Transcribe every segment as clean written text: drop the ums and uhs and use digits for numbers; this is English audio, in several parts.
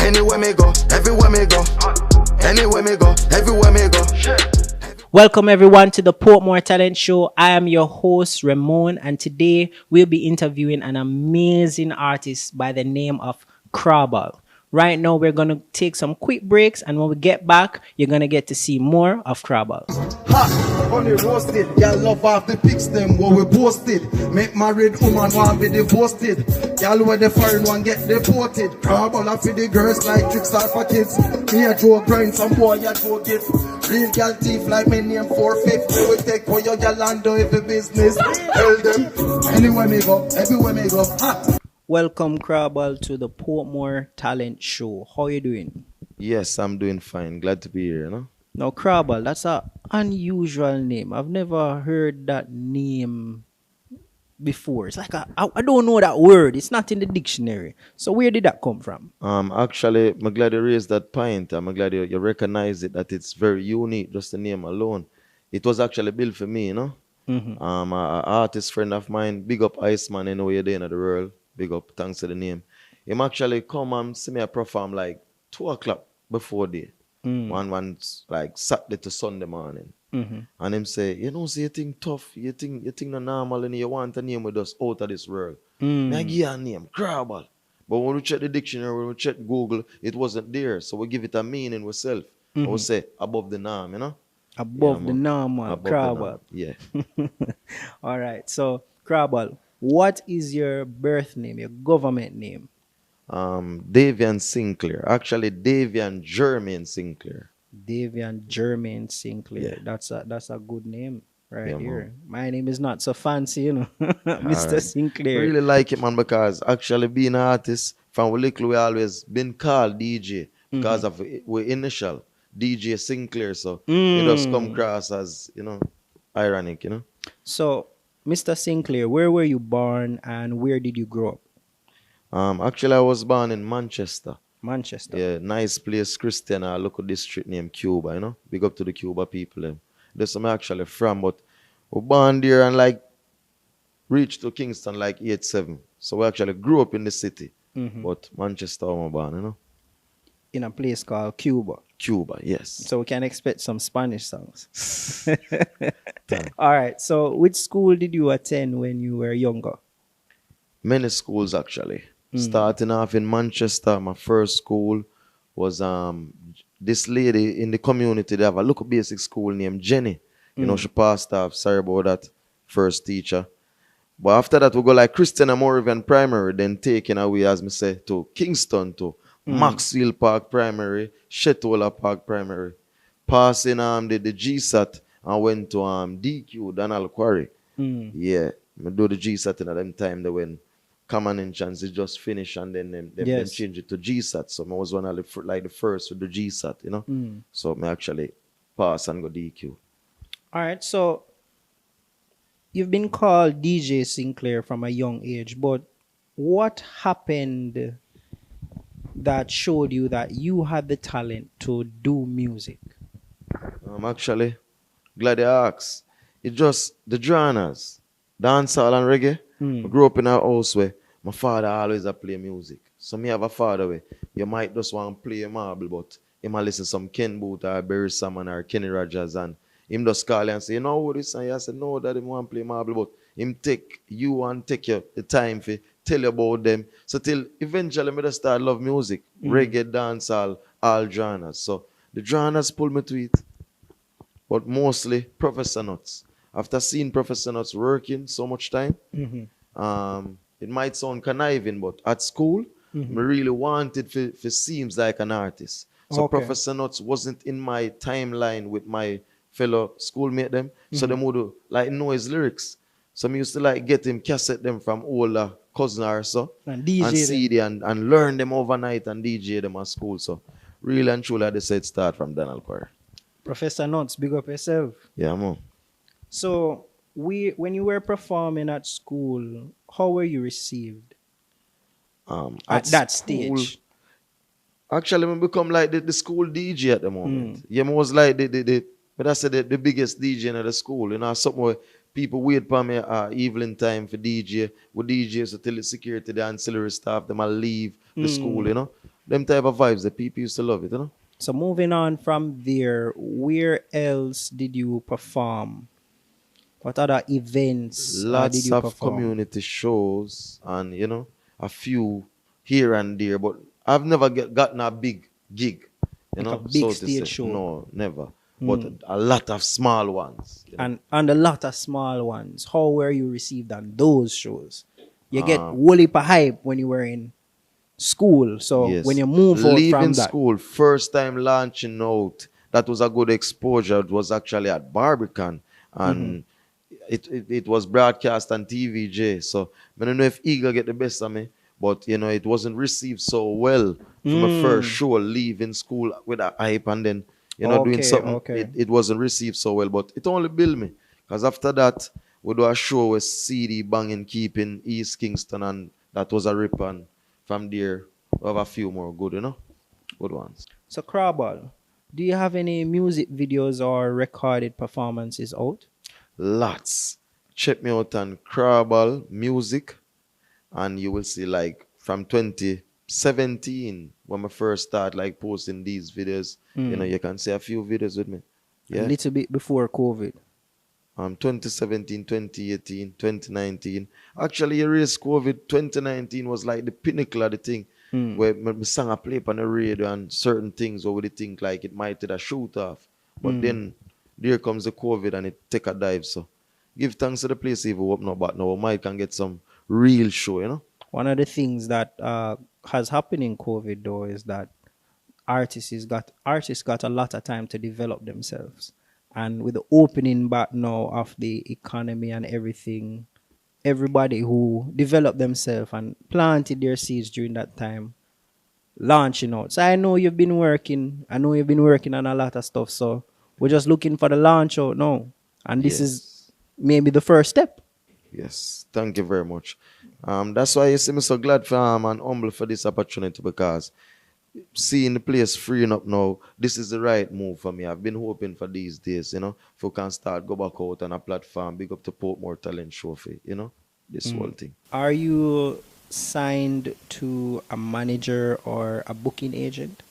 Anywhere me go, everywhere me go. Anywhere me go, everywhere me go. Welcome everyone to the Portmore Talent Show. I am your host Ramon, and today we'll be interviewing an amazing artist by the name of Krawbal. Right now we're gonna take some quick breaks, and when we get back, you're gonna get to see more of Krawbal. Hot, honey roasted, y'all love off the pics them what we posted. Make married woman want be divorced. Y'all where the foreign one get deported. Krabble off for the girls like tricks are for kids. Me a Joe grind, some boy a Joe get. Real gal thief like me name 450. We take for your gal and do every business. Tell them, anywhere me go, everywhere me go. Hot. Welcome Krawbal to the Portmore Talent Show. How you doing? Yes, I'm doing fine. Glad to be here, you know? Now Krawbal, that's an unusual name. I've never heard that name before. It's like I don't know that word. It's not in the dictionary. So where did that come from? Actually, I'm glad you raised that point. I'm glad you recognize it, that it's very unique, just the name alone. It was actually built for me, you know? Mm-hmm. An artist friend of mine, big up Iceman, I know you're there in the world. Big up, thanks to the name. Him actually come and see me perform like 2 o'clock before day. One like Saturday to Sunday morning. Mm-hmm. And him say, you know, say you think tough, you think no normal, and you want a name with us out of this world. I give you a name, Krawbal. But when we check the dictionary, when we check Google, it wasn't there. So we give it a meaning ourselves. I would say above the norm, you know? Above the normal, Above the Krawbal. norm. Yeah. All right. So, Krawbal, what is your birth name, your government name? Davian Sinclair. Actually, Davian Germain Sinclair. Davian Germain Sinclair. Yeah. That's a good name right Yeah, here. man. My name is not so fancy, you know, Mr. Alright. Sinclair. I really like it, man, because actually being an artist, from little we always been called DJ because of we initial DJ Sinclair. So it just come across as, you know, ironic, you know. So, Mr. Sinclair, where were you born and where did you grow up? Actually, I was born in Manchester. Manchester. Yeah, nice place, Christian, a local district named Cuba, you know. Big up to the Cuba people. That's where I'm actually from, but we born there and like reached to Kingston like 87. So we actually grew up in the city, but Manchester was born, you know. In a place called Cuba. Cuba, yes. So we can expect some Spanish songs. All right. So which school did you attend when you were younger? Many schools actually. Starting off in Manchester, my first school was this lady in the community. They have a local basic school named Jenny. You know, she passed off. Sorry about that. First teacher. But after that, we go like Christian and Moravian Primary, then taken away, as me say, to Kingston, to Maxwell Park Primary, Shetola Park Primary. Passing the GSAT and went to DQ, Donald Quarry. Yeah, I do the GSAT in at them time they when Common Entrance is just finished and then them change it to GSAT. So I was one of the first with the GSAT, you know. So I actually pass and go DQ. All right. So you've been called DJ Sinclair from a young age, but what happened that showed you that you had the talent to do music? Actually, glad you asked. It's just the genres, dancehall and reggae. I grew up in a house where my father always a play music. So me have a father where you might just want to play a marble, but he might listen to some Ken Booth or Barry Salmon or Kenny Rogers, and him just call you and say, you know what this? And you say, no, that him want to play marble, but him take you and take you the time to tell you about them. So till eventually me just start love music, reggae, dancehall, all genres. So the genres pull me to it, but mostly Professor Nuts. After seeing Professor Nuts working so much time, it might sound conniving, but at school, I really wanted to seem like an artist. So Professor Nuts wasn't in my timeline with my fellow schoolmate them. So they would like know his lyrics. So I used to like get him cassette them from older cousin or so And DJ and CD and learn them overnight and DJ them at school. So really and truly I decided to start from Donald Quarry. Professor Nuts, big up yourself. Yeah, man. So when you were performing at school, how were you received at that stage? Actually, I become like the school DJ at the moment. Yeah, I was like but I said the biggest DJ in the school. You know, something where people wait for me evening time for DJ. With DJs until the security, the ancillary staff, them I leave the school, you know. them type of vibes, the people used to love it, you know. So moving on from there, where else did you perform? What other events did Lots you of perform? community shows and a few here and there, but I've never gotten a big gig, Like a big so to stage say. show. No, never. But a lot of small ones. And a lot of small ones. How were you received on those shows? You get Um, woolly hype when you were in school. So when Yes. you move out Leaving from that, school, first time launching out, that was a good exposure. It was actually at Barbican and it was broadcast on TVJ. So I don't know if Eagle get the best of me, but it wasn't received so well for my first show, leaving school with a hype and then doing Okay, something. okay. It wasn't received so well, but it only built me. Because after that, we do a show with CD Banging Keeping East Kingston, and that was a rip. And from there, we have a few more good ones. so Krawbal, do you have any music videos or recorded performances out? Lots. Check me out on Krawbal Music, and you will see like from 2017 when I first start like posting these videos. You can see a few videos with me. A Yeah. little bit before COVID. 2017, 2018, 2019. Actually, erase COVID. 2019 was like the pinnacle of the thing. Where my song I play on the radio and certain things where we think like it might a shoot off. But then there comes the COVID and it take a dive. So give thanks to the place even open up, but now we might can get some real show. One of the things that has happened in COVID though is that artists got a lot of time to develop themselves. And with the opening back now of the economy and everything, everybody who developed themselves and planted their seeds during that time launching out. So I know you've been working. I know you've been working on a lot of stuff. So we're just looking for the launch out now. And this is Yes. maybe the first step. Yes. Thank you very much. That's why you see me so glad for and humble for this opportunity, because seeing the place freeing up now, this is the right move for me. I've been hoping for these days, if we can start go back out on a platform, big up to Portmore Talent Show for, this whole thing. Are you signed to a manager or a booking agent?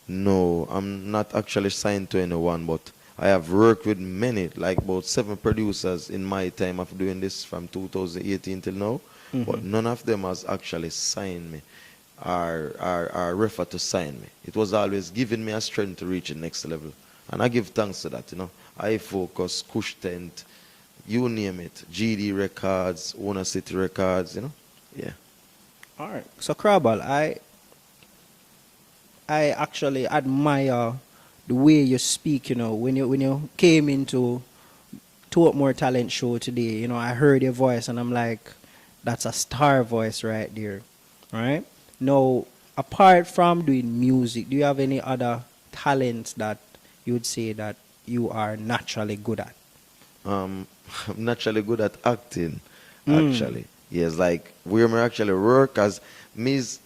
No, I'm not actually signed to anyone, but I have worked with many, like about 7 producers in my time of doing this from 2018 till now, but none of them has actually signed me or referred to sign me. It was always giving me a strength to reach the next level. And I give thanks to that, I Focus, Kush Tent, you name it, GD Records, Owner City Records, yeah. All right. So Krabble, I actually admire the way you speak, when you came into More Talent Show today, I heard your voice and I'm like, that's a star voice right there. Right? Now, apart from doing music, do you have any other talents that you would say that you are naturally good at? I'm naturally good at acting, actually. Yes, like where I actually work as me's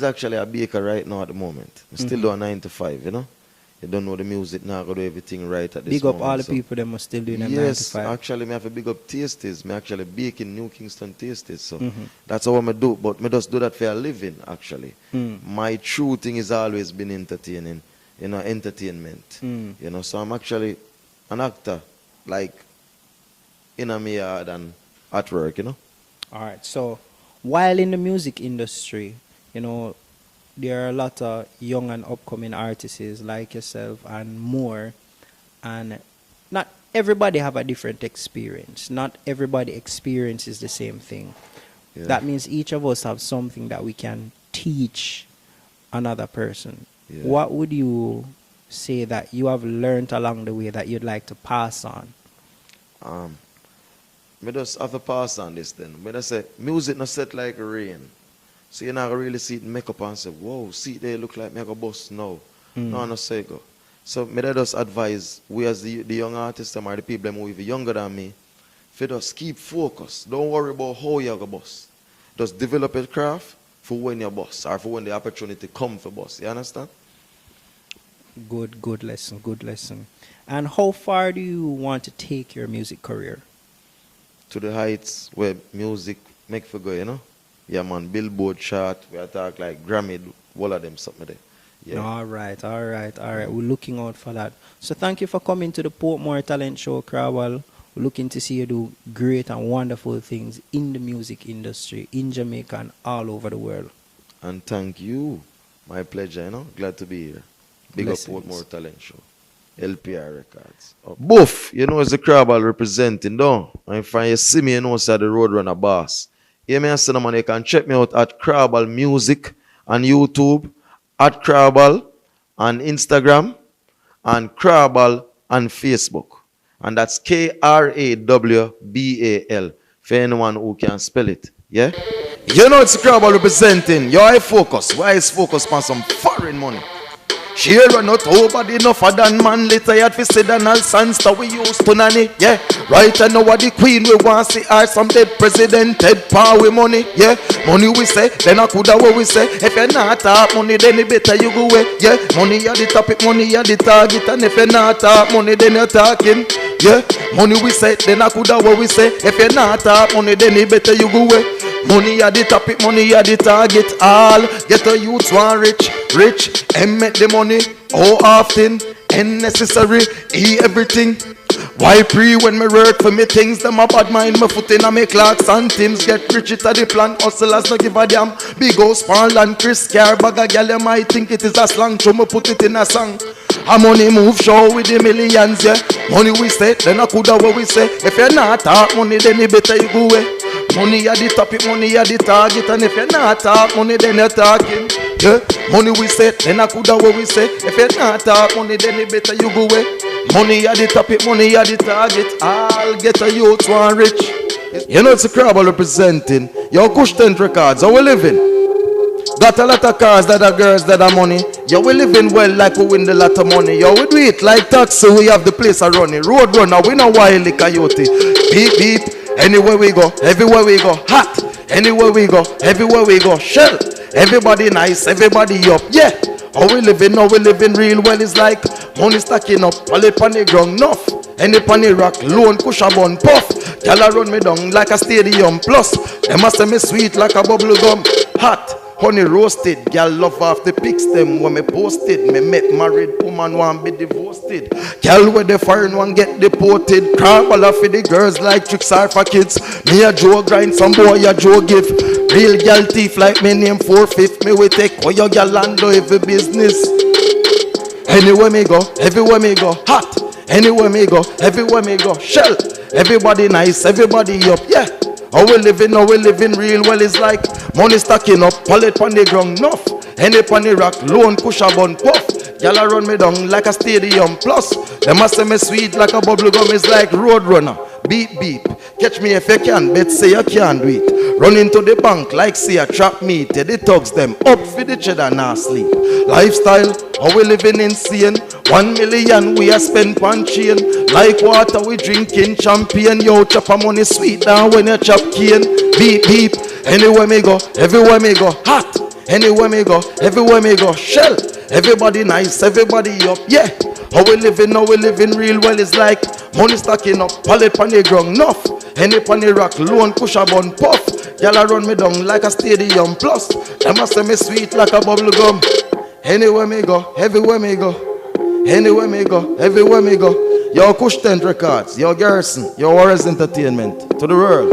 actually a baker right now at the moment. I still do a 9 to 5, You don't know the music now, I got to do everything right at this Big moment. up all the so- people that are still doing them 9 to Yes, 5. actually, me have to big up tastes. Me actually baking New Kingston tastes. So that's how I do. But me just do that for a living, actually. My true thing has always been entertaining, entertainment. So I'm actually an actor, like in a yard and at work, All right. So, while in the music industry, there are a lot of young and upcoming artists like yourself and more, and not everybody have a different experience. Not everybody experiences the same thing. Yeah. That means each of us have something that we can teach another person. Yeah. What would you say that you have learned along the way that you'd like to pass on? Me just have to pass on this then. Me just say, music not set like rain. So you're not really see it make up and say, whoa, see they look like me I go bust now. No, say go. So me just advise we as the young artists them or the people them who even younger than me, for just keep focused. Don't worry about how you go bust. Just develop a craft for when you bust or for when the opportunity come for bust. You understand? Good lesson, good lesson. And how far do you want to take your music career? To the heights where music make for go, Yeah, man, Billboard chart. We are talk like Grammy, all of them something there. Yeah. All right. We're looking out for that. So thank you for coming to the Portmore Talent Show, Krawbal. We're looking to see you do great and wonderful things in the music industry, in Jamaica and all over the world. And thank you. My pleasure, you know. Glad to be here. Big Blessings. up Portmore Talent Show. LPR Records. Boof, you know, it's the Krawbal representing, though. And if you see me, you know, it's the Roadrunner boss. Hear me and say, man, you can check me out at Krawbal Music on YouTube, at Krawbal on Instagram, and Krawbal on Facebook. And that's Krawbal, for anyone who can spell it. Yeah? You know, it's Krawbal representing. Your eye focus. Why is focused on some foreign money? She run out over the enough than man later yet fi say than all sons that we used to nanny. Yeah, right and now the queen we want see her some dead president head power with money. Yeah, money we say, then I coulda what we say. If you not talk money, then it better you go away. Yeah, money at the topic, money at the target, and if you not talk money, then you're talking. Yeah, money we say, then I coulda what we say. If you not talk money, then it better you go away. Money at the topic, money at the target. All get a youth one rich, and make the money. How often? And necessary. Everything. Why pre when me work for me things? Them a bad mind me foot in a me clocks and Tims get rich it a the plan. Hustlers no give a damn. Big house, Paul and Chris Car bag a gal you might think it is a slang. So me put it in a song. A money move show with the millions, yeah. Money we say, then I coulda what we say. If you not talk money, then it better you go away. Money at the topic, money at the target, and if you not talk money, then you're talking. Yeah, money we say, then I coulda what we say. If you not talk money, then it better you go away. Money at the topic, money at the target. I'll get a youth one rich. You know it's a Krabble representing. Your Kush Tent Records, how we living? Got a lot of cars that are girls that are money. Yo, we living well like we win the lot of money. Yo, we do it like taxi, we have the place a running. Road runner, we no wily coyote. Beep, beep, anywhere we go, everywhere we go. Hot, anywhere we go, everywhere we go. Shell, everybody nice, everybody up. Yeah, how we living real well. It's like money stacking up, all it on the ground, enough. Any panny rock, loan, push a bun, puff. Y'all run me down like a stadium. Plus, them must say me sweet like a bubble gum. Hot. Honey roasted, girl love off the pics them when me posted. Me met married woman want be divorced. Girl with the foreign one get deported. Krabble for the girls like tricks are for kids. Me a Joe grind, some boy a Joe give. Real girl thief like me name 4/5. Me we take all your girl and do every business. Anywhere me go, everywhere me go. Hot, anywhere me go, everywhere me go. Shell, everybody nice, everybody up, yeah. How we living real well. It's like money stacking up, pallet on the ground, enough. Any on the rock, loan, push a bun, puff. Y'all run me down like a stadium. Plus, them must say me sweet like a bubble gum. It's like road runner. Beep, beep. Catch me if you can, bet say you can't do it. Run into the bank like say a trap meet. The thugs them up for the cheddar now sleep. Lifestyle, how we living insane. 1 million we a spend pan chain. Like water we drinking champagne. Yo, chop a money sweet down when you chop cane. Beep, beep. Anywhere me go, everywhere me go. Hot. Anywhere me go, everywhere me go. Shell. Everybody nice, everybody up, yeah. How we living real well. It's like money stacking up, pallet on the ground, enough. Any on the rock, loan, push a bun, puff. Y'all run me down like a stadium. Plus, them must say me sweet like a bubble gum. Anywhere me go, everywhere me go. Anywhere me go, everywhere me go. Your Kush Tent Records, your Garrison, your Warriors Entertainment to the world.